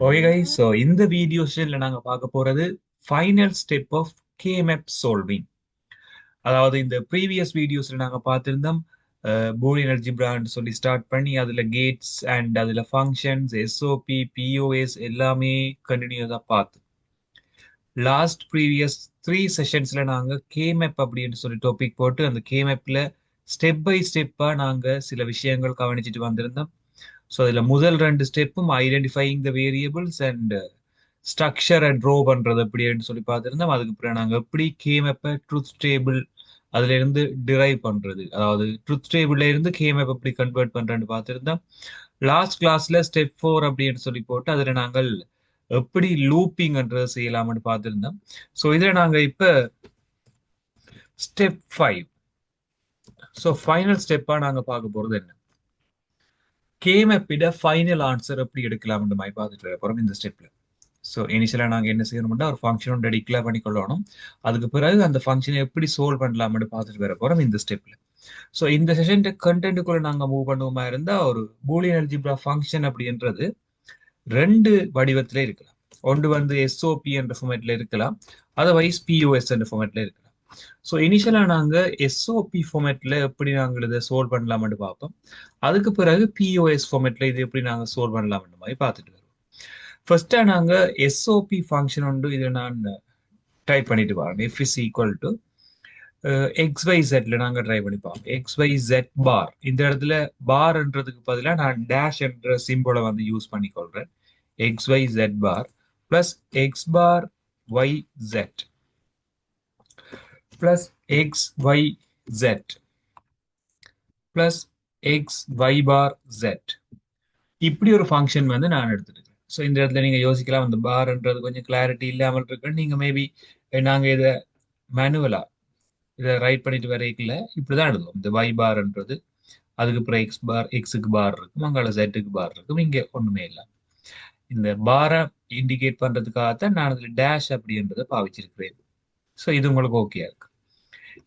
Okay guys, so இந்த video செஷன்ல நாங்க பார்க்க போறது final step of K map solving. அதாவது இந்த ப்ரீவியஸ் வீடியோஸ்ல நாங்க பார்த்திருந்தோம் பூலியன் அல்ஜிப்ரான்னு சொல்லி ஸ்டார்ட் பண்ணி அதுல கேட்ஸ் அண்ட் அதுல ஃபங்க்ஷன்ஸ், எஸ்ஓபி, பிஓஎஸ் எல்லாமே கண்டினியூஸா பார்த்து லாஸ்ட் ப்ரீவியஸ் 3 செஷன்ஸ்ல நாங்க கேமேப் அப்படின்னு சொல்லி டாபிக் போட்டு அந்த கேமேப்ல ஸ்டெப் பை ஸ்டெப்பா நாங்க சில விஷயங்கள் கவனிச்சுட்டு வந்திருந்தோம். ஸோ இதுல முதல் 2 ஸ்டெப்பும் ஐடென்டிஃபைங் த வேரியபிள்ஸ் அண்ட் ஸ்ட்ரக்சரை ட்ரோ பண்றது எப்படின்னு சொல்லி பார்த்துருந்தோம். அதுக்கு பிறகு நாங்கள் எப்படி கேமப்பை ட்ரூத் டேபிள் அதுல இருந்து டிரைவ் பண்றது, அதாவது ட்ரூத் டேபிள்ல இருந்து கேமப் எப்படி கன்வெர்ட் பண்றேன்னு பார்த்துருந்தோம். லாஸ்ட் கிளாஸ்ல ஸ்டெப் 4 அப்படின்னு சொல்லி போட்டு அதுல நாங்கள் எப்படி லூப்பிங்ன்றது செய்யலாம்னு பார்த்துருந்தோம். ஸோ இதுல நாங்க இப்ப ஸ்டெப் 5, ஸோ ஃபைனல் ஸ்டெப்பா நாங்க பார்க்க போறது என்ன, கேமப்பிட ஃபைனல் ஆன்சர் எப்படி எடுக்கலாம்ன்ற மாதிரி பார்த்துட்டு வர போறோம் இந்த ஸ்டெப்ல. ஸோ இனிஷியலாக நாங்கள் என்ன செய்யணும்னா ஒரு ஃபங்க்ஷன் ஒன்று டிக்ளேர் பண்ணி கொள்ளணும். அதுக்கு பிறகு அந்த ஃபங்க்ஷனை எப்படி சால்வ் பண்ணலாம்னு பார்த்துட்டு வர போறோம் இந்த ஸ்டெப்ல. ஸோ இந்த செஷன் கண்டென்ட்டுக்குள்ள நாங்கள் மூவ் பண்ணுவோமா இருந்தால் ஒரு பூலியன் அல்ஜிப்ரா ஃபங்க்ஷன் அப்படின்றது 2 வடிவத்தில் இருக்கலாம். ஒன்று வந்து எஸ்ஓபி என்ற ஃபார்மேட்ல இருக்கலாம், அதர்வைஸ் பிஓஎஸ் என்ற ஃபார்மேட்ல இருக்கலாம். ஸோ இனிஷியலாக நாங்கள் எஸ்ஓபி ஃபார்மேட்ல எப்படி நாங்கள் இதை சால்வ் பண்ணலாம்னு பார்ப்போம். அதுக்கு பிறகு பிஓஎஸ் ஃபார்மேட்ல இது எப்படி நாங்கள் சால்வ் பண்ணலாம்ன்ற மாதிரி பார்த்துட்டு வருவோம். ஃபர்ஸ்டா நாங்க எஸ்ஓபி ஃபங்க்ஷன் உண்டு, இதை நான் டைப் பண்ணிட்டு வரேன். எஃப் இஸ் ஈக்குவல் டு XYZல நாங்க ட்ரை பண்ணி பார்ப்போம். XYZ பார், இந்த இடத்துல பார்ன்றதுக்கு பதிலாக நான் டேஷ் என்ற சிம்போலை வந்து யூஸ் பண்ணிக்கொள்றேன். XYZ bar plus x bar YZ plus XYZ plus XY bar Z, இப்படி ஒரு ஃபங்க்ஷன் வந்து நான் எடுத்துருக்கேன். ஸோ இந்த இடத்துல நீங்க யோசிக்கலாம், அந்த பார்ன்றது கொஞ்சம் கிளாரிட்டி இல்லாமல் இருக்கு, நீங்க மேபி நாங்க இதை மேனுவலா இதை ரைட் பண்ணிட்டு வரைக்கல இப்படிதான் எழுதுவோம். இந்த Y பார்ன்றது அதுக்கு அப்புறம் எக்ஸ் பார், எக்ஸுக்கு பார் இருக்கும், அங்கால Z-க்கு பார் இருக்கும், இங்க ஒண்ணுமே இல்லை. இந்த பாரை இண்டிகேட் பண்றதுக்காகத்தான் நான் அதுல டேஷ் அப்படின்றத பாவிச்சிருக்கிறேன். ஸோ இது உங்களுக்கு ஓகே இருக்கு.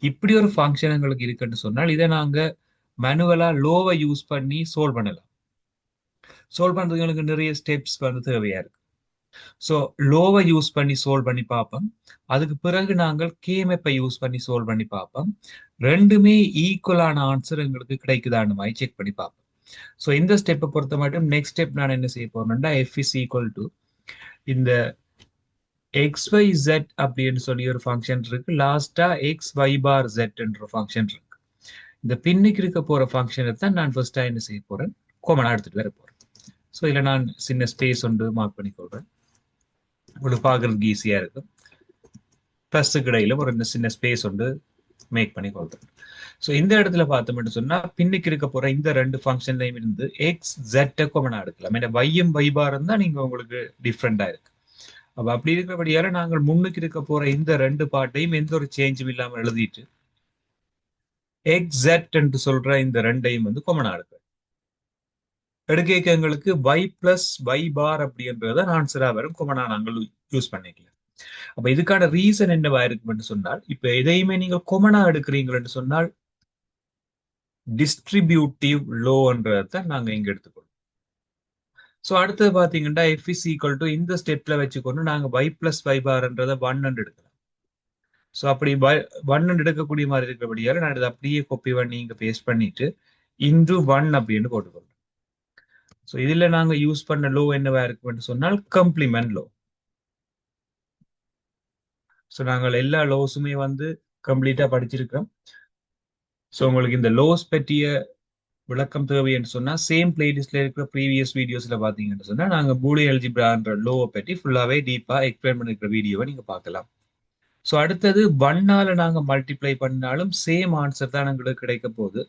இப்படி ஒரு ஃபங்க்ஷன் எங்களுக்கு இருக்குன்னு சொன்னால் இதை நாங்க மேனுவலா லோவை யூஸ் பண்ணி சால்வ் பண்ணலாம். சால்வ் பண்றதுக்கு எனக்கு நிறைய ஸ்டெப்ஸ் வந்து தேவையா இருக்கு. ஸோ லோவை யூஸ் பண்ணி சால்வ் பண்ணி பார்ப்போம். அதுக்கு பிறகு நாங்கள் கேமெப்பை யூஸ் பண்ணி சால்வ் பண்ணி பார்ப்போம். ரெண்டுமே ஈக்குவலான ஆன்சர் எங்களுக்கு கிடைக்குதான்னு மாதிரி செக் பண்ணி பார்ப்போம். ஸோ இந்த ஸ்டெப்பை பொறுத்த மட்டும் நெக்ஸ்ட் ஸ்டெப் நான் என்ன செய்ய போறேன்னா எஃப் இஸ் ஈக்குவல் டு இந்த XYZ அப்படின்னு சொல்லி ஒரு ஃபங்க்ஷன் இருக்கு, லாஸ்டா XY பார் Z என்ற ஃபங்க்ஷன் இருக்கு. இந்த பின்னுக்கு இருக்க போற ஃபங்க்ஷனை தான் நான் ஃபர்ஸ்டா என்ன செய்ய போறேன், காமனா எடுத்துட்டு வர போறேன். ஸோ இதில் நான் சின்ன ஸ்பேஸ் ஒன்று மார்க் பண்ணிக்கொள்றேன், உங்களுக்கு பார்க்கறதுக்கு ஈஸியா இருக்கும். ப்ளஸ்ஸுக்கு இடையில ஒரு சின்ன ஸ்பேஸ் ஒன்று மேக் பண்ணி கொள்றேன். ஸோ இந்த இடத்துல பார்த்தோம்னு சொன்னா பின்னுக்கு இருக்க போற இந்த 2 ஃபங்க்ஷன்லையும் இருந்து XZ காமனா எடுக்கலாம். ஏன்னா வையும் வைபாரும் தான் நீங்க உங்களுக்கு டிஃப்ரெண்டா இருக்கு. அப்ப அப்படி இருக்கிறபடியால நாங்கள் முன்னுக்கு இருக்க போற இந்த 2 பார்ட்டையும் எந்த ஒரு சேஞ்சும் இல்லாம எழுதிட்டு XZ என்று சொல்ற இந்த 2ஐயும் வந்து காமனா எடுக்கிறேன். எடுக்க எங்களுக்கு Y பிளஸ் Y பார் அப்படின்றத ஆன்சரா வரும், காமனா நாங்கள் யூஸ் பண்ணிக்கலாம். அப்ப இதுக்கான ரீசன் என்னவா இருக்கும்னு சொன்னால், இப்ப எதையுமே நீங்க கொமனா எடுக்கிறீங்கன்னு சொன்னால் டிஸ்ட்ரிபியூட்டிவ் லோன்றத நாங்க இங்க எடுத்துக்கணும். ஸோ அடுத்தது பாத்தீங்கன்னா எஃப் இஸ் ஈக்குவல் டு இந்த ஸ்டெப்ல வச்சுக்கொண்டு நாங்க Y பிளஸ் Y பார்ன்றத 1 எடுக்கலாம். ஸோ அப்படி 1 எடுக்கக்கூடிய மாதிரி இருக்கிறபடியால நான் இதை அப்படியே காப்பி பண்ணி இங்க பேஸ்ட் பண்ணிட்டு இன்டு 1 அப்படின்னு போட்டுக்கொள்றோம். ஸோ இதுல நாங்க யூஸ் பண்ண லோ என்னவா இருக்கும்னு சொன்னால் கம்ப்ளிமெண்ட் லோ. ஸோ நாங்கள் எல்லா லோஸுமே வந்து கம்ப்ளீட்டா படிச்சிருக்கிறோம். ஸோ உங்களுக்கு இந்த லோஸ் பற்றிய விளக்கம் தேவை என்று சொன்னா சேம் பிளேலிஸ்ட்ல இருக்கிற ப்ரீவியஸ் வீடியோஸ்ல பாத்தீங்கன்னு சொன்னா நாங்க பூலியன் அல்ஜிப்ரான்ற லோவை பற்றி ஃபுல்லாவே டீப்பா எக்ஸ்பிளைன் பண்ணிருக்கிற வீடியோவை நீங்க பார்க்கலாம். ஸோ அடுத்தது 1ஆல நாங்க மல்டிப்ளை பண்ணாலும் சேம் ஆன்சர் தான் எங்களுக்கு கிடைக்க போகுது.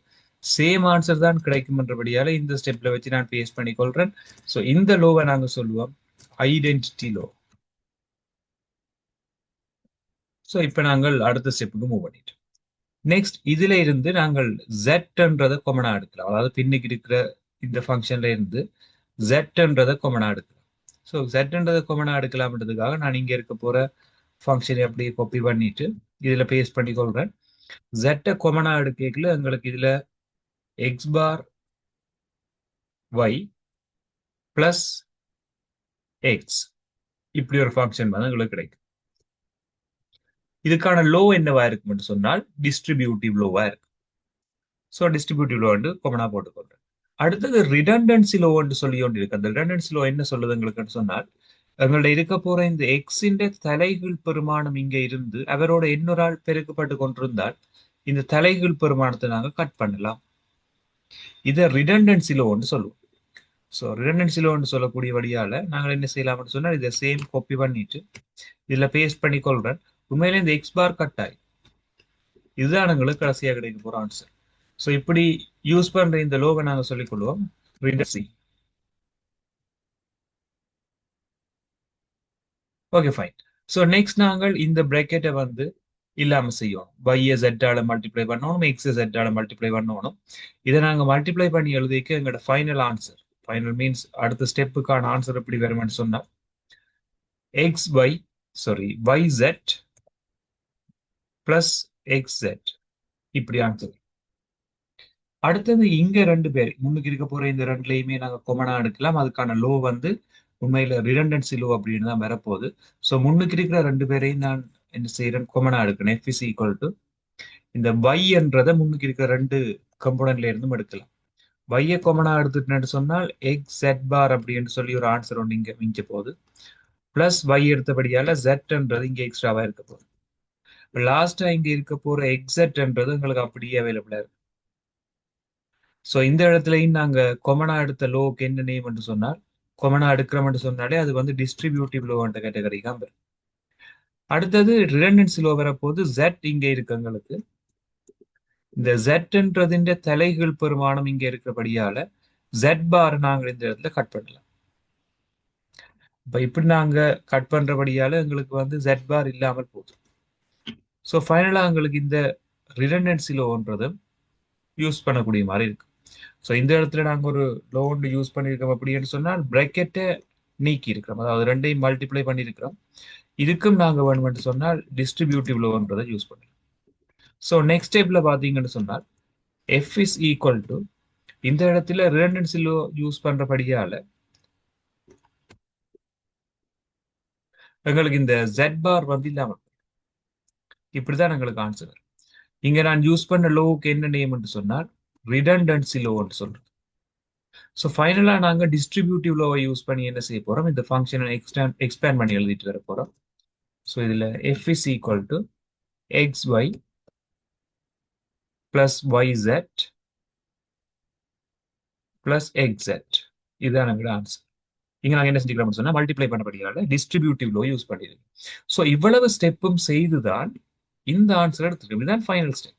சேம் ஆன்சர் தான் கிடைக்கும்ன்றபடியால இந்த ஸ்டெப்ல வச்சு நான் பேஸ்ட் பண்ணி கொள்றேன். ஸோ இந்த லோவை நாங்க சொல்லுவோம் ஐடென்டிட்டி லோ. ஸோ இப்போ நாங்கள் அடுத்த ஸ்டெப்புக்கு மூவ் பண்ணிட்டோம். நெக்ஸ்ட் இதுல இருந்து நாங்கள் ஜெட்ன்றதை கொமனா எடுக்கலாம், அதாவது பின்னுக்கு இருக்கிற இந்த ஃபங்க்ஷன்ல இருந்து ஜெட்ன்றதை கொமனா எடுக்கலாம். ஸோ ஜெட்ன்றதை கொமனா எடுக்கலாம்ன்றதுக்காக நான் இங்க இருக்க போற ஃபங்க்ஷனை அப்படியே காப்பி பண்ணிட்டு இதுல பேஸ்ட் பண்ணி கொள்றேன். ஜெட்டை கொமனா எடுக்கல எங்களுக்கு இதுல எக்ஸ் பார் ஒய் பிளஸ் எக்ஸ். இப்படி ஒரு ஃபங்க்ஷன் வந்து உங்களுக்கு கிடைக்கும். இதுக்கான லோ என்னவா இருக்கும்னு சொன்னால் டிஸ்ட்ரிபியூட்டிவ் லோவா இருக்கு. ஸோ டிஸ்ட்ரிபியூட்டிவ் லோ வந்து கொமனா போட்டுக்கொள்றேன். அடுத்தது ரிடண்டன்சி லோன்னு சொல்லி ஒன்று இருக்கு. அந்த ரிடண்டன்சி லோ என்ன சொல்லுது எங்களுக்குன்னு சொன்னால், எங்கள்ட்ட இருக்க போற இந்த எக்ஸின் தலைகீழ் பெருமானம் இங்க இருந்து அவரோட இன்னொரு ஆள் பெருக்கப்பட்டு கொண்டிருந்தால் இந்த தலைகீழ் பெருமானத்தை நாங்க கட் பண்ணலாம். இதை ரிடண்டன்சி லோன்னு சொல்லுவோம். ஸோ ரிடண்டன்சி லோன்னு சொல்லக்கூடிய வழியால நாங்கள் என்ன செய்யலாம்னு சொன்னால் இதை சேம் காப்பி பண்ணிட்டு இதுல பேஸ்ட் பண்ணி கொள்றேன். உண்மையில இந்த எக்ஸ் பார் கட் ஆகி இதுதான் எங்களுக்கு கடைசியாக கிடைக்க போற ஆன்சர். ஸோ இப்படி யூஸ் பண்ற இந்த லோவை நாங்க சொல்லிக் கொள்வோம் redundancy. Okay fine. So next நாங்கள் இந்த பிராக்கெட்டை வந்து இல்லாம செய்யணும். y z ஆல மல்டிப்ளை பண்ணணும், x z ஆல மல்டிப்ளை பண்ணணும். இதை நாங்க மல்டிப்ளை பண்ணி எழுதிக்க எங்களோட ஃபைனல் ஆன்சர். ஃபைனல் மீன்ஸ் அடுத்த ஸ்டெப்புக்கான ஆன்சர் எப்படி வரும்னு சொன்னா x y sorry yz plus xz இப்படி ஆன்சர். அடுத்தது இங்க ரெண்டு பேர் முன்னுக்கு இருக்க போற இந்த ரெண்டுலையுமே நாங்க கொமனா எடுக்கலாம். அதுக்கான லோ வந்து உண்மையில ரிடண்டன்சி லோ அப்படின்னு தான் வரப்போகுது. ஸோ முன்னுக்கு இருக்கிற ரெண்டு பேரையும் நான் என்ன செய்யறேன், கொமனா எடுக்கணும். எஃப் இஸ் ஈக்குவல் டு இந்த y என்றதை முன்னுக்கு இருக்கிற ரெண்டு கம்போனன்ட்ல இருந்தும் எடுக்கலாம். y கொமனா எடுத்துட்டேன்னு சொன்னால் எக்ஸ் செட் பார் அப்படின்னு சொல்லி ஒரு ஆன்சர் ஒன்று இங்க மிஞ்ச போகுது. பிளஸ் y எடுத்தபடியால ஜெட்ன்றது இங்க எக்ஸ்ட்ராவா இருக்க போகுது. லாஸ்டா இங்க இருக்க போற எக்ஸெட்ன்றது உங்களுக்கு அப்படியே அவைலபிளா இருக்கு. ஸோ இந்த இடத்துலையும் நாங்க கொமனா எடுத்த லோக்கு என்ன நேம் என்று சொன்னால் கொமனா எடுக்கிறோம்னு சொன்னாலே அது வந்து டிஸ்ட்ரிபியூட்டிவ் லோ என்ற கேட்டகரி தான் வரும். அடுத்தது ரிடண்டன்சி லோ வரப்போது ஜெட் இங்க இருக்கு எங்களுக்கு. இந்த ஜெட்ன்றதின் தலைகீழ் பெருமானம் இங்க இருக்கிறபடியால ஜெட் பார் நாங்கள் இந்த இடத்துல கட் பண்ணலாம். இப்ப இப்படி நாங்க கட் பண்றபடியால எங்களுக்கு வந்து ஜெட் பார் இல்லாமல் போகுது. ஸோ ஃபைனலா எங்களுக்கு இந்த ரிடண்டன்சி லோன்றது யூஸ் பண்ணக்கூடிய மாதிரி இருக்கு. ஸோ இந்த இடத்துல நாங்கள் ஒரு லோன் யூஸ் பண்ணியிருக்கோம் அப்படின்னு சொன்னால் பிராக்கெட்டை நீக்கி இருக்கிறோம், அதாவது ரெண்டையும் மல்டிப்ளை பண்ணியிருக்கிறோம். இதுக்கும் நாங்கள் வேணும்னு சொன்னால் டிஸ்ட்ரிபியூட்டிவ் லோன்றதை யூஸ் பண்ணுறோம். ஸோ நெக்ஸ்ட் ஸ்டெப்ல பார்த்தீங்கன்னு சொன்னால் எஃப் இஸ் ஈக்குவல் டு இந்த இடத்துல ரிடண்டன்சி லோ யூஸ் பண்றபடியால எங்களுக்கு இந்த ஜெட் பார் வந்து இல்லாமல் இப்படிதான் எங்களுக்கு ஆன்சர். இங்க நான் யூஸ் பண்ண லோவுக்கு என்ன நேம் என்று சொன்னால் ரிடண்டன்சி லோன்னு சொல்றேன். ஸோ ஃபைனலா நாங்க டிஸ்ட்ரிபியூட்டிவ் லோவை யூஸ் பண்ணி என்ன செய்ய போறோம், இந்த ஃபங்க்ஷனை எக்ஸ்பேண்ட் பண்ணி எழுதிட்டு வர போறோம். ஸோ இதுல f is equal to x y plus y z plus x z இதுதான் எங்களோட ஆன்சர். இங்க நாங்க என்ன செஞ்சுக்கிறோம்னு சொன்னா மல்டிப்ளை பண்ணபடியால டிஸ்ட்ரிபியூட்டிவ் லோ யூஸ் பண்ணிடுது. ஸோ இவ்வளவு ஸ்டெப்பும் செய்துதான் இந்த ஆன்சர் எடுத்துருக்கோம். இதுதான் ஃபைனல் ஸ்டெப்.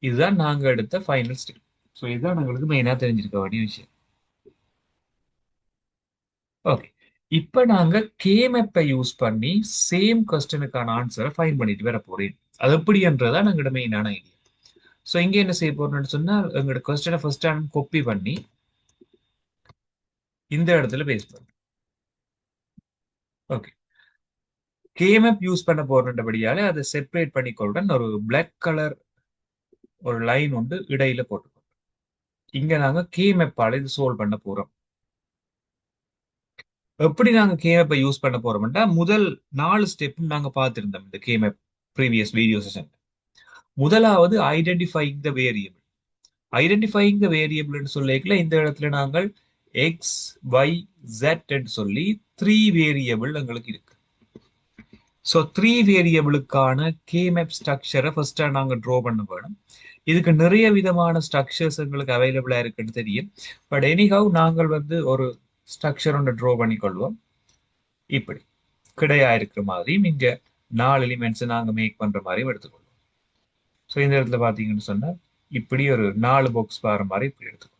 இதுதான் நாங்க எடுத்த ஃபைனல் ஸ்டெப். ஸோ இதுதான் எங்களுக்கு மெயினா தெரிஞ்சிருக்க வேண்டிய விஷயம். ஓகே, இப்ப நாங்க கேமெப்பை யூஸ் பண்ணி சேம் கொஸ்டினுக்கான ஆன்சரை ஃபைண்ட் பண்ணிட்டு வர போறேன். அது எப்படின்றதா எங்களோட மெயினான ஐடியா. ஸோ இங்க என்ன செய்ய போறோம்னு சொன்னா எங்களோட கொஸ்டினை ஃபர்ஸ்ட் டைம் காப்பி பண்ணி இந்த இடத்துல பேஸ்ட் பண்ணும். ஓகே, கேமெப் யூஸ் பண்ண போறபடியால அதை செப்பரேட் பண்ணிக்கொள்றேன். ஒரு பிளாக் கலர் ஒரு லைன் வந்து இடையில போட்டுக்கோம். இங்க நாங்க கேமெப்பால இது சால்வ் பண்ண போறோம். எப்படி நாங்க கேமெப்பை யூஸ் பண்ண போறோம்னா முதல் 4 ஸ்டெப்பும் நாங்க பார்த்திருந்தோம் இந்த கேமெப் ப்ரீவியஸ் வீடியோ செஷன். முதலாவது identifying the variable. Identifying the வேரியபிள்னு சொல்லிக்கல இந்த இடத்துல நாங்கள் எக்ஸ் ஒய் ஜெட் சொல்லி 3 வேரியபிள் எங்களுக்கு இருக்கு. ஸோ 3 வேரியபிளுக்கான கேமெப் ஸ்ட்ரக்சரை ஃபர்ஸ்டா நாங்க ட்ரா பண்ண வேணும். இதுக்கு நிறைய விதமான ஸ்ட்ரக்சர்ஸ் எங்களுக்கு அவைலபிளா இருக்குன்னு தெரியும். பட் எனிஹவ் நாங்கள் வந்து ஒரு ஸ்ட்ரக்சர் ஒன்று ட்ரா பண்ணிக்கொள்வோம். இப்படி கிடையா இருக்கிற மாதிரியும் இங்க 4 எலிமெண்ட்ஸ் நாங்க மேக் பண்ற மாதிரியும் எடுத்துக்கொள்வோம். ஸோ இந்த இடத்துல பாத்தீங்கன்னு சொன்னா இப்படி ஒரு 4 பாக்ஸ் வர மாதிரி இப்படி எடுத்துக்கொள்வோம்.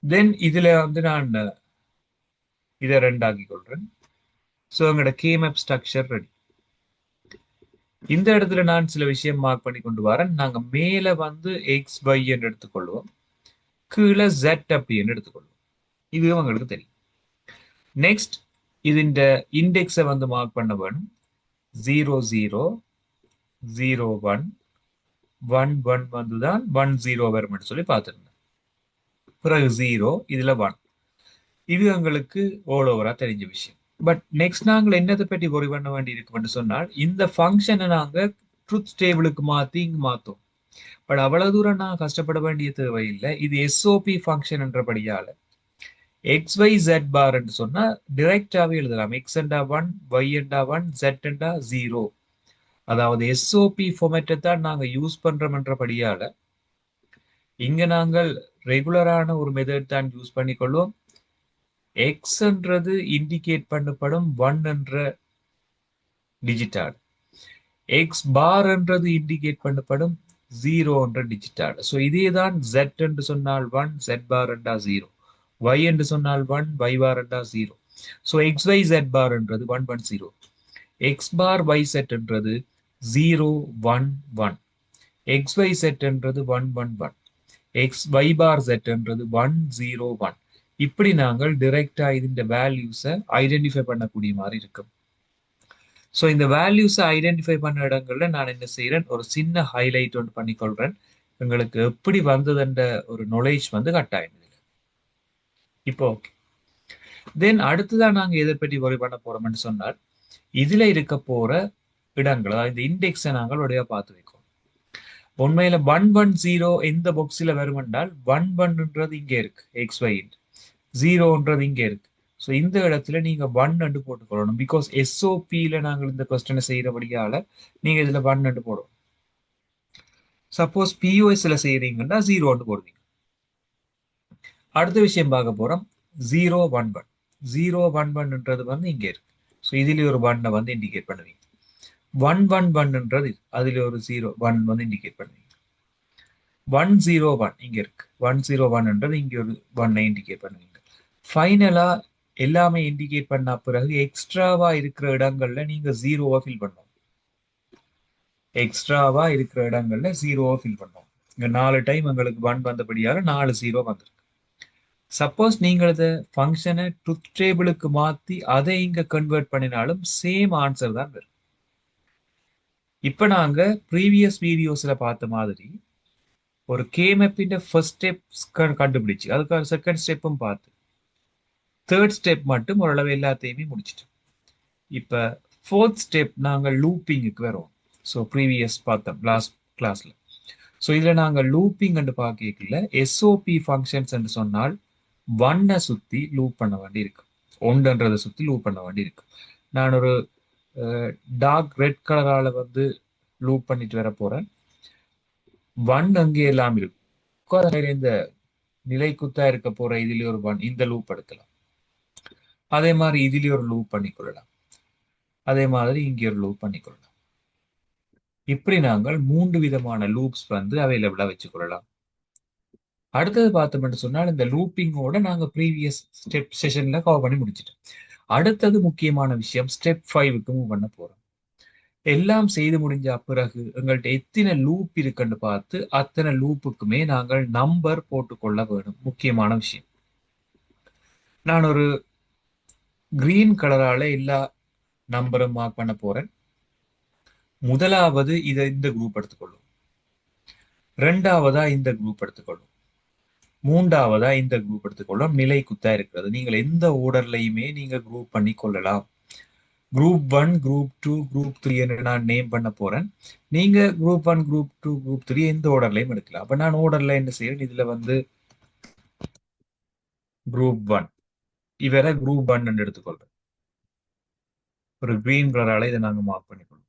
தென் இதுல வந்து நான் இதை 2 ஆக்கி கொள்றேன். ஸோ எங்களோட கேமெப் ஸ்ட்ரக்சர் ரெடி. இந்த இடத்துல நான் சில விஷயம் மார்க் பண்ணி கொண்டு வரேன். நாங்க மேல வந்து எக்ஸ் ஒய் என்று எடுத்துக்கொள்வோம், கீழே ஜெட் அப்படின்னு எடுத்துக்கொள்வோம். இது உங்களுக்கு தெரியும். நெக்ஸ்ட் இந்த இண்டெக்ஸை வந்து மார்க் பண்ண வேணும். 0 0 0 1 1 1 வந்துதான் 1 0 வரும்னு சொல்லி பார்த்துருந்தேன். பிறகு 0 இதுல 1. இது எங்களுக்கு ஓல் ஓவரா தெரிஞ்ச விஷயம். பட் நெக்ஸ்ட் நாங்கள் என்னத்தை பற்றி worry பண்ண வேண்டி இருக்கும்னு சொன்னால், இந்த ஃபங்க்ஷனை நாங்க ட்ரூத் டேபிளுக்கு மாத்தி இங்க மாத்தோம். பட் அவ்வளவு தூரம் நான் கஷ்டப்பட வேண்டிய தேவையில்லை. இது எஸ்ஓபி ஃபங்க்ஷன் என்றபடியால எக்ஸ் ஒய் ஜெட் பார் என்று சொன்னா டிரெக்டாவே எழுதலாம். எக்ஸ் என்றா 1, ஒய் என்றா 1, ஜெட் என்றா 0. அதாவது எஸ்ஓபி ஃபார்மேட்டை தான் நாங்க யூஸ் பண்றோம்ன்றபடியால இங்க நாங்கள் ரெகுலரான ஒரு மெத்தட் தான் யூஸ் பண்ணிக்கொள்வோம். எக்ஸ் என்றது இண்டிகேட் பண்ணப்படும் 1 என்ற டிஜிட்டால், எக்ஸ் பார் என்றது இண்டிகேட் பண்ணப்படும் 0 என்ற டிஜிட்டால். ஸோ இதே தான் ஜெட் என்று சொன்னால் 1, ஜெட் பார் என்றா 0, ஒய் என்று சொன்னால் 1, ஒய் பார் என்றா 0. ஸோ எக்ஸ் ஒய் ஜெட் பார் என்றது 1, 1, 0. எக்ஸ் பார் ஒய் செட் என்றது 0, 1, 1. எக்ஸ் ஒய் செட் என்றது 1, 1, 1. எக்ஸ் ஒய் பார் செட் என்றது 1, 0, 1. இப்படி நாங்கள் டிரெக்டா இந்த வேல்யூஸை ஐடென்டிஃபை பண்ணக்கூடிய மாதிரி இருக்கும். ஸோ இந்த வேல்யூஸை ஐடென்டிஃபை பண்ண இடங்கள்ல நான் என்ன செய்யறேன், ஒரு சின்ன ஹைலைட் ஒன்று பண்ணிக்கொள்றேன். எங்களுக்கு எப்படி வந்ததுன்ற ஒரு நாலேஜ் வந்து கட்டாயம். இப்போ ஓகே, தென் அடுத்ததான் நாங்க எதை பற்றி worry பண்ண போறோம்னு சொன்னால், இதுல இருக்க போற இடங்கள், அதாவது இந்த இண்டெக்ஸை நாங்கள் உடைய பார்த்து வைக்கோம். உண்மையில 110 எந்த பாக்ஸில் வரும் என்றால் 11ன்றது இங்க இருக்கு, எக்ஸ் ஒய் 0ன்றது இங்க இருக்கு. ஸோ இந்த இடத்துல நீங்க 1 என்று போட்டுக்கொள்ளணும். பிகாஸ் எஸ்ஓபியில நாங்கள் இந்த கொஸ்டினை செய்யறபடியால நீங்க இதுல 1 என்று போடுவோம். சப்போஸ் பிஓஎஸ்ல செய்யறீங்கன்னா 0 போடுவீங்க. அடுத்த விஷயம் பார்க்க போறோம், 011. 011ன்றது வந்து இங்க இருக்கு. ஸோ இதுல ஒரு 1 வந்து இண்டிகேட் பண்ணுவீங்க. 111ன்றது அதுல ஒரு 1 வந்து இண்டிகேட் பண்ணுவீங்க. 101 இங்க இருக்கு. 101ன்றது இங்க ஒரு 1 இண்டிகேட் பண்ணுவீங்க. ஃபைனலா எல்லாமே இண்டிகேட் பண்ண பிறகு எக்ஸ்ட்ராவா இருக்கிற இடங்கள்ல நீங்க 0 ஃபில் பண்ணுவோம். எக்ஸ்ட்ராவா இருக்கிற இடங்கள்ல 0 ஃபில் பண்ணுவோம். இங்க 4 டைம் எங்களுக்கு 1 வந்தபடியால 4 0 வந்திருக்கு. சப்போஸ் நீங்கள் இதை ஃபங்க்ஷனை ட்ரூத் டேபிளுக்கு மாத்தி அதை இங்க கன்வெர்ட் பண்ணினாலும் சேம் ஆன்சர் தான் வரும். இப்ப நாங்க ப்ரீவியஸ் வீடியோஸ்ல பார்த்த மாதிரி ஒரு கேமெப்பின் ஃபர்ஸ்ட் ஸ்டெப் கண்டுபிடிச்சு அதுக்காக செகண்ட் ஸ்டெப்பும் பார்த்து தேர்ட் ஸ்டெப் மட்டும் ஓரளவு எல்லாத்தையுமே முடிச்சிட்டோம். இப்ப ஃபோர்த் ஸ்டெப் நாங்கள் லூப்பிங்குக்கு வரோம். ஸோ ப்ரீவியஸ் பார்த்தோம் லாஸ்ட் கிளாஸ்ல. ஸோ இதுல நாங்கள் லூப்பிங் என்று பார்க்கல, எஸ்ஓபி ஃபங்க்ஷன்ஸ் என்று சொன்னால் 1 சுத்தி லூப் பண்ண வேண்டி இருக்கு, 1ன்றதை சுத்தி லூப் பண்ண வேண்டி இருக்கு. நான் ஒரு டார்க் ரெட் கலரால வந்து லூப் பண்ணிட்டு வர போறேன். 1 அங்கே எல்லாம் இருக்கும். இந்த நிலை குத்தா இருக்க போற இதுல ஒரு 1 இந்த லூப் எடுக்கலாம். அதே மாதிரி இதுல ஒரு லூப் பண்ணிக்கொள்ளலாம். அதே மாதிரி இங்கே ஒரு லூப் பண்ணிக்கொள்ளலாம். இப்படி நாங்கள் 3 விதமான லூப்ஸ் வந்து அவைலபிளா வச்சுக்கொள்ளலாம். அடுத்தது பார்த்தோம்னு சொன்னால் இந்த லூப்பிங்கோட நாங்க ப்ரீவியஸ் ஸ்டெப் செஷன்ல கவர் பண்ணி முடிச்சிட்டோம். அடுத்தது முக்கியமான விஷயம், ஸ்டெப் 5க்கு மூவ் பண்ண போறோம். எல்லாம் செய்து முடிஞ்ச பிறகு எங்கள்கிட்ட எத்தனை லூப் இருக்குன்னு பார்த்து அத்தனை லூப்புக்குமே நாங்கள் நம்பர் போட்டுக்கொள்ள வேணும். முக்கியமான விஷயம். நான் ஒரு கிரீன் கலரால எல்லா நம்பரும் மார்க் பண்ண போறேன். முதலாவது இந்த குரூப் எடுத்துக்கொள்ளும், ரெண்டாவதா இந்த குரூப் எடுத்துக்கொள்ளும், மூன்றாவதா இந்த குரூப் எடுத்துக்கொள்ளும். நிலை குத்தா இருக்கிறது. நீங்கள் எந்த ஓர்டர்லையுமே நீங்க குரூப் பண்ணி கொள்ளலாம். குரூப் 1, குரூப் 2, குரூப் 3 என்று நான் நேம் பண்ண போறேன். நீங்க குரூப் 1, குரூப் 2, குரூப் 3 எந்த ஓர்டர்லையும் எடுக்கலாம். அப்ப நான் ஓர்டர்ல என்ன செய்யறேன், இதுல வந்து குரூப் 1 இவரை குரூப் 1 எடுத்துக்கொள்றேன். ஒரு கிரீன் கலரால இதை நாங்க மார்க் பண்ணிக்கொள்வோம்.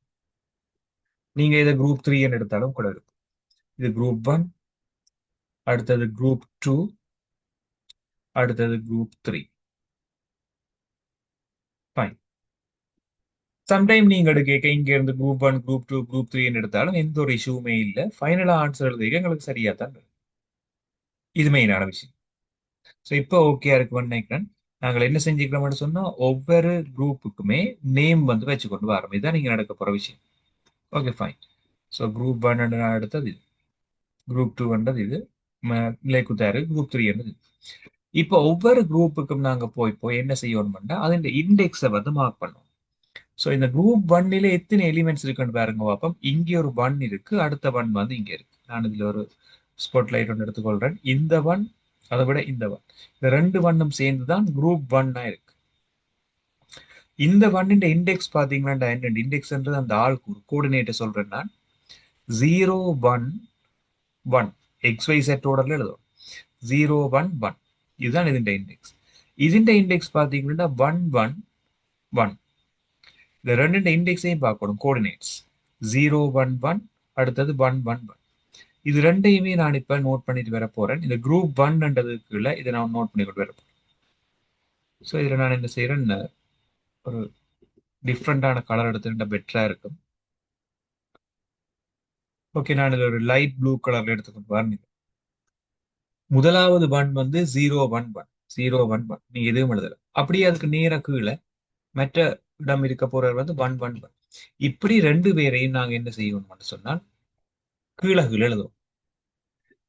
நீங்க இதை குரூப் 3 எடுத்தாலும் கூட இருக்கும். இது குரூப் 1, அடுத்தது குரூப் 2, அடுத்தது குரூப் 3. ஃபைன். சம்டைம் நீங்க கேட்க இங்க இருந்து குரூப் 1, குரூப் 2, குரூப் 3 எடுத்தாலும் எந்த ஒரு இஷ்யூமே இல்லை. ஃபைனலா ஆன்சர் எழுதுக எங்களுக்கு சரியா தான் இருக்கும். இது மெயினான விஷயம். ஸோ இப்போ ஓகே இருக்குன்னு நினைக்கிறேன். நாங்கள் என்ன செஞ்சுக்கிறோம்னு சொன்னா ஒவ்வொரு குரூப்புக்குமே நேம் வந்து வச்சு கொண்டு வரோம். இதுதான் நீங்க நடக்க போற விஷயம். Okay fine. ஸோ குரூப் 1 நான் எடுத்தது இது, குரூப் 2 இது, நிலைக்குத்தாரு குரூப் 3 இப்போ ஒவ்வொரு குரூப்புக்கும் நாங்க போய் என்ன செய்யணும்னா அதன் இண்டெக்ஸை வந்து மார்க் பண்ணோம். ஸோ இந்த குரூப் 1ல எத்தனை எலிமெண்ட்ஸ் இருக்குன்னு பாருங்க பார்ப்போம். இங்கே ஒரு 1 இருக்கு, அடுத்த 1 வந்து இங்க இருக்கு. நான் இதுல ஒரு ஸ்பாட் லைட் ஒன்று எடுத்துக்கொள்றேன். இந்த 1, அதை விட இந்த ஒன், இந்த ரெண்டு வண்ணம் சேர்ந்து தான் குரூப் ஒன்னா இருக்கு. இந்த ஒன்னின் இண்டெக்ஸ் பாத்தீங்கன்னா என்ன இண்டெக்ஸ்ன்றது அந்த ஆள்கூறு கோஆர்டினேட்டர் சொல்றேன் நான். 0 1 1 XYZ ஓடல எழுதும். 0 1 1 இதுதான் ഇതിന്റെ இண்டெக்ஸ். ഇതിന്റെ இண்டெக்ஸ் பாத்தீங்கன்னா 1 1 1. இந்த ரெண்டு இண்டெக்ஸையும் பார்க்கணும் கோஆர்டினேட்ஸ். 0 1 1 அடுத்தது 1 1 1. இது ரெண்டையுமே நான் இப்ப நோட் பண்ணிட்டு வர போறேன். இந்த குரூப் ஒன்ன்றதுக்குள்ள இதை நான் நோட் பண்ணி கொண்டு வர போறேன். ஸோ இதுல நான் என்ன செய்யறேன், ஒரு டிஃப்ரெண்டான கலர் எடுத்துட்டா பெட்டரா இருக்கும். ஓகே, நான் இதுல ஒரு லைட் ப்ளூ கலர்ல எடுத்துக்கொண்டு வரேன். முதலாவது ஒன் வந்து 0 1 1 0 1 1. நீங்க எதுவும் எழுதல. அப்படியே அதுக்கு நேர கீழே மற்ற இடம் இருக்க போறது வந்து 1 1 1. இப்படி ரெண்டு பேரையும் நாங்க என்ன செய்யணும்னு சொன்னால் கீழே கீழே எழுதுவோம்.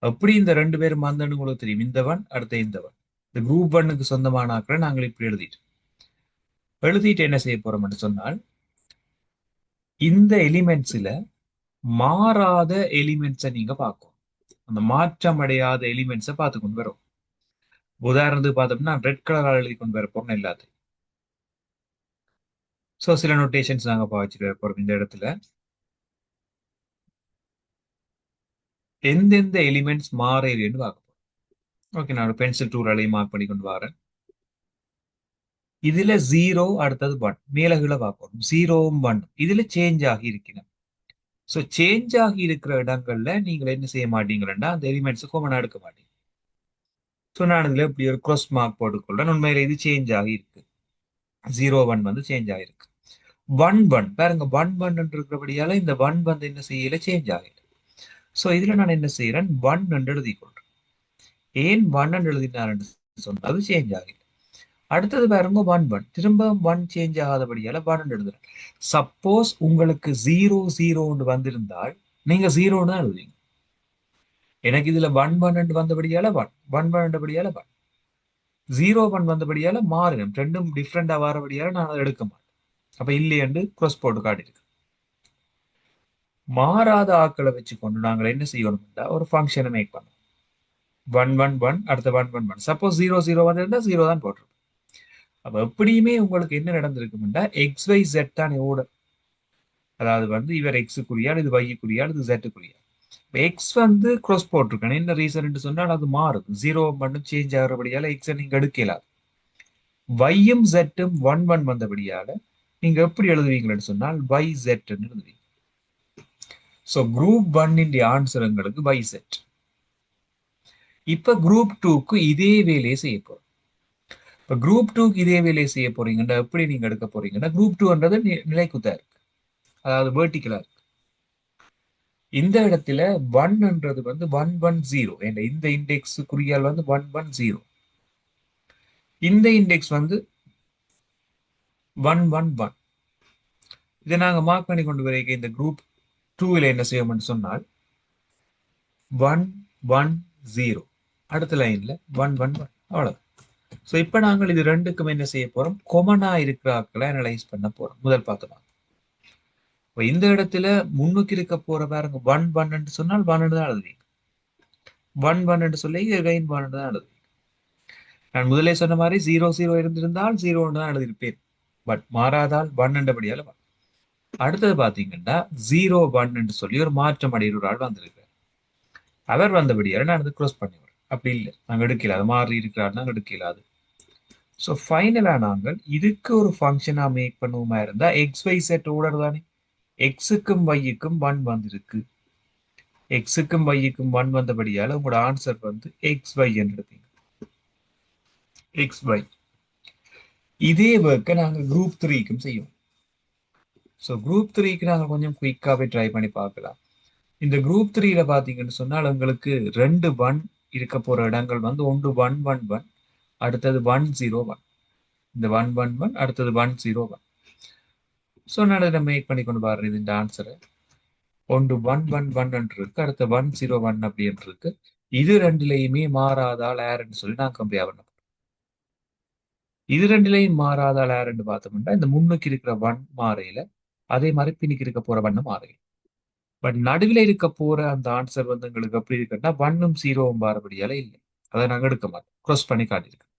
அப்படி இந்த ரெண்டு பேரும் வந்தன்னு உங்களுக்கு தெரியும். இந்த ஒன் அடுத்த இந்த ஒன், இந்த குரூப் ஒன்னுக்கு சொந்தமான ஆக்களை நாங்கள் இப்படி எழுதிட்டு என்ன செய்ய போறோம்னு சொன்னால் இந்த எலிமெண்ட்ஸ்ல மாறாத எலிமெண்ட்ஸை நீங்க பார்க்கும். அந்த மாற்றம் அடையாத எலிமெண்ட்ஸை பார்த்து கொண்டு வரும். உதாரணத்துக்கு பார்த்தோம்னா ரெட் கலரால் எழுதி கொண்டு வர போறோம் எல்லாத்தையும். ஸோ சில நோட்டேஷன்ஸ் நாங்க பாய்ச்சிட்டு வர போறோம். இந்த இடத்துல எந்தெந்த எலிமெண்ட்ஸ் மாறேன்னு பார்க்க போறோம். ஓகே, நான் பென்சில் டூலாலையும் மார்க் பண்ணி கொண்டு வரேன். இதுல 0 அடுத்தது 1 மேலகுல பார்க்கணும். 0 1 இதுல சேஞ்ச் ஆகி இருக்கிறேன். ஸோ சேஞ்ச் ஆகி இருக்கிற இடங்கள்ல நீங்க என்ன செய்ய மாட்டீங்கன்னா அந்த எலிமெண்ட்ஸ் காமனா எடுக்க மாட்டீங்க. ஸோ நான் இதுல இப்படி ஒரு cross மார்க் போட்டுக்கொள்றேன். உண்மையில இது சேஞ்ச் ஆகி இருக்கு. 0 1 வந்து சேஞ்ச் ஆகிருக்கு. 1 1 பாருங்க, 1 1 இருக்கிறபடியால இந்த 1 வந்து என்ன செய்யல, சேஞ்ச் ஆகல. ஸோ இதுல நான் என்ன செய்யறேன், 1 எழுதி கொள்றேன். ஏன் 1 எழுதினார் சொன்னா அது சேஞ்ச் ஆகல. அடுத்தது பாருங்க 1 1 திரும்ப 1 சேஞ்ச் ஆகாதபடியால 1 எழுதுறேன். சப்போஸ் உங்களுக்கு 0 0 வந்திருந்தால் நீங்க 0 தான் எழுதுவீங்க. எனக்கு இதுல 1 1 வந்தபடியால 1 1 1 1 0 1 வந்தபடியால மாறிடும். ரெண்டும் டிஃப்ரெண்டா வரபடியால நான் அதை எடுக்க மாட்டேன். அப்ப இல்லையென்று cross போட்டு காட்டியிருக்கு. மாறாத ஆக்களை வச்சுக்கொண்டு நாங்கள் என்ன செய்யணும்னா ஒரு ஃபங்க்ஷனை மேக் பண்ணோம். 1 1 1 அடுத்த 1 1 1. சப்போஸ் 0 0 வந்திருந்தா 0 தான் போட்டிருக்கும். அப்ப எப்படியுமே உங்களுக்கு என்ன நடந்திருக்கும்னா XYZ தான் ஓட, அதாவது வந்து இவர் எக்ஸுக்குரியால், இது ஒய்க்குரியால், இது ஜெட்டுக்குரியால். எக்ஸ் வந்து cross போட்டிருக்கேன். என்ன ரீசன் சொன்னால் அது மாறுது. 0 மட்டும் சேஞ்ச் ஆகிறபடியால எக்ஸை நீங்க எடுக்கலாம். வையும் ஜெட்டும் 1 1 வந்தபடியால நீங்க எப்படி எழுதுவீங்கன்னு சொன்னால் YZ எழுதுவீங்க. ஸோ குரூப் ஒன்னின் ஆன்சர் எங்களுக்கு YZ. இப்ப குரூப் 2க்கு இதே வேலையை செய்ய போறோம். இப்ப குரூப் 2க்கு இதே வேலையை செய்ய போறீங்கன்னா எப்படி நீங்க எடுக்க போறீங்கன்னா குரூப் 2ன்றது நிலைக்குத்தா இருக்கு, அதாவது வேர்டிகலா இருக்கு. இந்த இடத்துல 1ன்றது வந்து 1 1 0 இந்த இண்டெக்ஸ் குறியால் வந்து 1 1 0. இந்த இண்டெக்ஸ் வந்து 1 1 1. இதை நாங்க மார்க் பண்ணி கொண்டு வர இந்த குரூப் 2ல என்ன செய்வோம்னு சொன்னால் 1 1 0 அடுத்த லைன்ல 1 1 1 அவ்வளவு. ஸோ இப்ப நாங்கள் இது ரெண்டுக்கும் என்ன செய்ய போறோம், கொமனா இருக்கிற ஆட்களை அனலைஸ் பண்ண போறோம். முதல் பார்த்தோம். இப்போ இந்த இடத்துல முன்னுக்கு இருக்க போற பாருங்க 1 1 சொன்னால் 1 தான் எழுதுவீங்க. 1 1 சொல்லி again 1 தான் எழுதுவீங்க. நான் முதலே சொன்ன மாதிரி 0 0 இருந்திருந்தால் 0 தான் எழுதியிருப்பேன். பட் மாறாதால் 1 படியால. அடுத்தது பாத்தீங்கன்னா 0 1 சொல்லி ஒரு மாற்றம் அடைகிற ஒரு ஆள் வந்திருக்கார். அவர் வந்தபடியால நான் அதை க்ளோஸ் பண்ணி விடுறேன். அப்படி இல்லை, நாங்கள் எடுக்கல, அது மாறி இருக்கிறார், நாங்கள் எடுக்கல. ஸோ ஃபைனலா நாங்கள் இதுக்கு ஒரு ஃபங்க்ஷனா மேக் பண்ணுவோமா இருந்தா XYZ ஓடர் தானே. எக்ஸுக்கும் ஒய்க்கும் 1 வந்திருக்கு. எக்ஸுக்கும் ஒய்க்கும் 1 வந்தபடியால உங்களோட ஆன்சர் வந்து XY என்று எடுப்பீங்க. XY. இதே ஒர்க்கை நாங்கள் குரூப் 3க்கும் செய்வோம். ஸோ குரூப் 3க்கு நாங்கள் கொஞ்சம் குயிக்காவே ட்ரை பண்ணி பார்க்கலாம். இந்த குரூப் 3ல பாத்தீங்கன்னு சொன்னால் உங்களுக்கு 2 1 இருக்க போற இடங்கள் வந்து ஒன்று 1 1 1 அடுத்தது 1 0 1. இந்த 1 1 1 அடுத்தது 1 0 1. ஸோ நான் இதை மேக் பண்ணி கொண்டு பாருங்க. இந்த ஆன்சரை ஒன்று 1 1 1 இருக்கு, அடுத்த 1 0 1 அப்படின்னு இருக்கு. இது ரெண்டுலையுமே மாறாதால் யாருன்னு சொல்லி நான் கம்பேர் பண்ண. இது ரெண்டுலையும் மாறாதால் யாருன்னு பார்த்தோம்னா இந்த முன்னுக்கு இருக்கிற 1 மாறையில, அதே மாதிரி பின்னுக்கு இருக்க போற 1 மாறையில. பட் நடுவில் இருக்க போற அந்த ஆன்சர் வந்து எங்களுக்கு எப்படி இருக்குன்னா 1ம் 0ம் மாறபடியால இல்லை. அதை நாங்கள் எடுக்க மாட்டோம், க்ராஸ் பண்ணி காட்டியிருக்கோம்.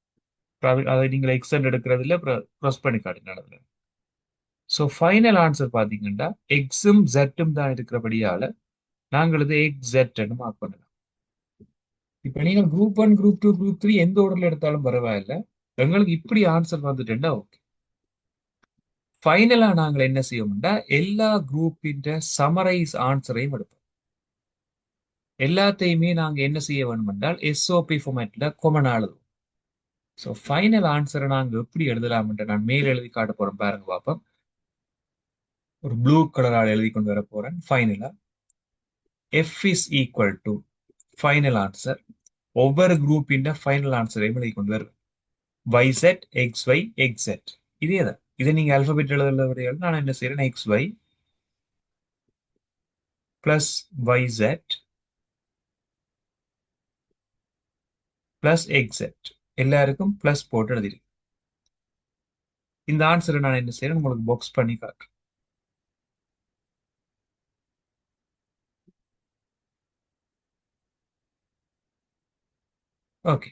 அதை நீங்கள் எக்ஸென்ட் எடுக்கிறதுல க்ராஸ் பண்ணி காட்டினால. ஸோ ஃபைனல் ஆன்சர் பார்த்தீங்கன்னா எக்ஸும் ஜெட்டும் தான் இருக்கிறபடியால நாங்கள் இது எக்ஸ் ஜெட்னு மார்க் பண்ணலாம். இப்போ நீங்கள் குரூப் 1, குரூப் 2, குரூப் 3 எந்த ஆர்டர்ல எடுத்தாலும் பரவாயில்ல, எங்களுக்கு இப்படி ஆன்சர் வந்துட்டேன்டா ஓகே. ஃபைனலா நாங்கள் என்ன செய்வோம்னா எல்லா குரூப்பின் சமரைஸ் ஆன்சரையும் எடுப்போம். எல்லாத்தையுமே நாங்க என்ன செய்ய வேணும் என்றால் எஸ்ஓபி ஃபார்மேட்ல கொமனா எழுதுவோம். ஸோ ஃபைனல் ஆன்சரை நாங்க எப்படி எழுதலாம் என்று நான் மேல் எழுதி காட்ட போறேன், பாருங்க பாப்போம். ஒரு ப்ளூ கலரால் எழுதி கொண்டு வர போறேன். ஃபைனலா F is equal to final answer, ஒவ்வொரு குரூப்பின் ஃபைனல் ஆன்சரையும் எழுதி கொண்டு வருவேன். YZ XY XZ இதே தான். இதை நீங்க அல்பபெட் எழுதுறத நான் என்ன செய்யறேன், XY plus YZ plus XZ எல்லாருக்கும் பிளஸ் போட்டு எழுதிருக்கேன். இந்த ஆன்சரை நான் என்ன செய்யறேன், உங்களுக்கு பாக்ஸ் பண்ணி காட்டுறேன். ஓகே,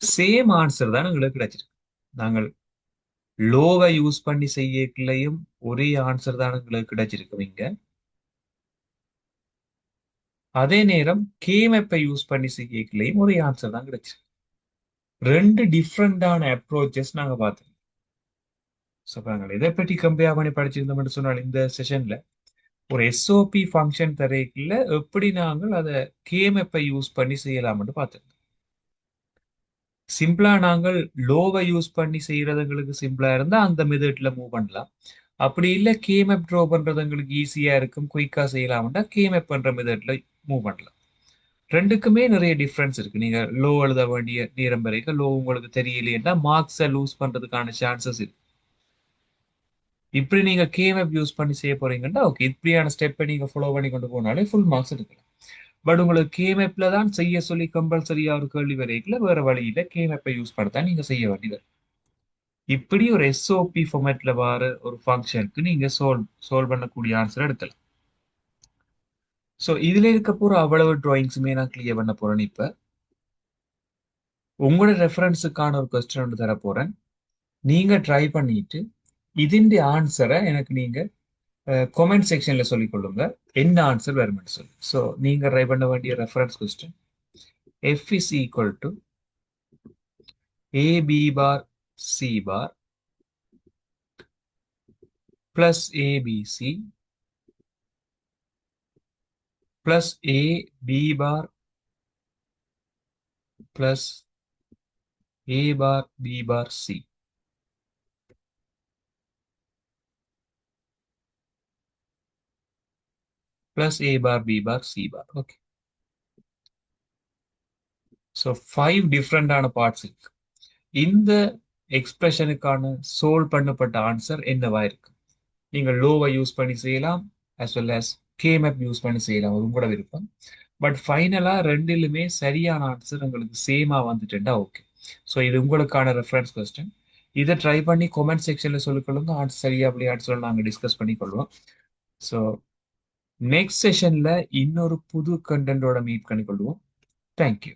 சேம் ஆன்சர் தான் எங்களுக்கு கிடைச்சிருக்கு. நாங்கள் லோவை யூஸ் பண்ணி செய்யலையும் ஒரே ஆன்சர் தான் எங்களுக்கு கிடைச்சிருக்கு இங்க. அதே நேரம் கேமெப்பை யூஸ் பண்ணி செய்யலையும் ஒரே ஆன்சர் தான் கிடைச்சிருக்கு. ரெண்டு டிஃப்ரெண்டான அப்ரோச்சஸ் நாங்க பார்த்தோம். ஸோ நாங்கள் இதை பற்றி கம்பேர் பண்ணி படிச்சிருந்தோம்னு சொன்னால் இந்த செஷன்ல ஒரு எஸ்ஓபி ஃபங்க்ஷன் தரைக்குள்ள எப்படி நாங்கள் அதை கேமெப்பை யூஸ் பண்ணி செய்யலாம்னு பார்த்தோம். சிம்பிளா நாங்கள் லோவை யூஸ் பண்ணி செய்யறதுங்களுக்கு சிம்பிளா இருந்தா அந்த மெத்தட்ல மூவ் பண்ணலாம். அப்படி இல்ல கேமெப் ட்ரா பண்றது எங்களுக்கு ஈஸியா இருக்கும், குயிக்கா செய்யலாம்னா கேமெப் பண்ற மெத்தட்ல மூவ் பண்ணலாம். ரெண்டுக்குமே நிறைய டிஃபரன்ஸ் இருக்கு. நீங்க லோ எழுத வேண்டிய நேரம் வரைக்கும் லோ உங்களுக்கு தெரியலையேன்னா மார்க்ஸை லூஸ் பண்றதுக்கான சான்சஸ் இருக்கு. இப்படி நீங்க கேமெப் யூஸ் பண்ணி செய்ய போறீங்கன்னா ஓகே, இப்படியான ஸ்டெப்பை நீங்க ஃபாலோ பண்ணி கொண்டு போனாலே ஃபுல் மார்க்ஸ் எடுக்கலாம். பட் உங்களுக்கு கேமெப்ல தான் செய்ய சொல்லி கம்பல்சரியா ஒரு கேள்வி வரைக்கும் வேற வழியில கேமெப்பை யூஸ் பண்ணத்தான் நீங்க செய்ய வேண்டியது. இப்படி ஒரு எஸ்ஓபி ஃபார்மேட்ல வர ஒரு ஃபங்க்ஷனுக்கு நீங்க சால்வ் பண்ணக்கூடிய ஆன்சர் எடுக்கலாம். ஸோ இதுல இருக்க போற அவ்வளவு டிராயிங்ஸுமே நான் கிளியர் பண்ண போறேன். இப்ப உங்களோட ரெஃபரன்ஸுக்கான ஒரு கொஸ்டின் ஒன்று தர போறேன். நீங்க ட்ரை பண்ணிட்டு ഇതിന്റെ ஆன்சரை எனக்கு நீங்க கமெண்ட் செக்ஷன்ல சொல்லிக் கொள்ளுங்க, என்ன ஆன்சர் வரும்னு சொல்லி. ஸோ நீங்க ட்ரை பண்ண வேண்டிய reference question f is equal to a b bar c bar plus a b c plus a b bar plus a bar b bar c plus a bar b bar c bar. Okay. So 5 டிஃப்ரெண்டான parts இருக்கு. இந்த எக்ஸ்பிரஷனுக்கான solve பண்ணப்பட்ட answer என்னவா இருக்கு? நீங்கள் லோவை use பண்ணி செய்யலாம், as well as கேமெப் use பண்ணி செய்யலாம், அது கூட விருப்பம். பட் ஃபைனலா ரெண்டிலுமே சரியான ஆன்சர் உங்களுக்கு சேமா வந்துட்டேன்டா ஓகே. ஸோ இது உங்களுக்கான ரெஃபரன்ஸ் கொஸ்டின். இதை ட்ரை பண்ணி கமெண்ட் செக்ஷன்ல சொல்லிக்கொள்ளுங்க, ஆன்சர் சரியா அப்படி ஆன்சர் நாங்கள் டிஸ்கஸ் பண்ணிக்கொள்வோம். ஸோ நெக்ஸ்ட் செஷன்ல இன்னொரு புது கண்டென்ட்டோட மீட் பண்ணிக்கொள்வோம். தேங்க்யூ.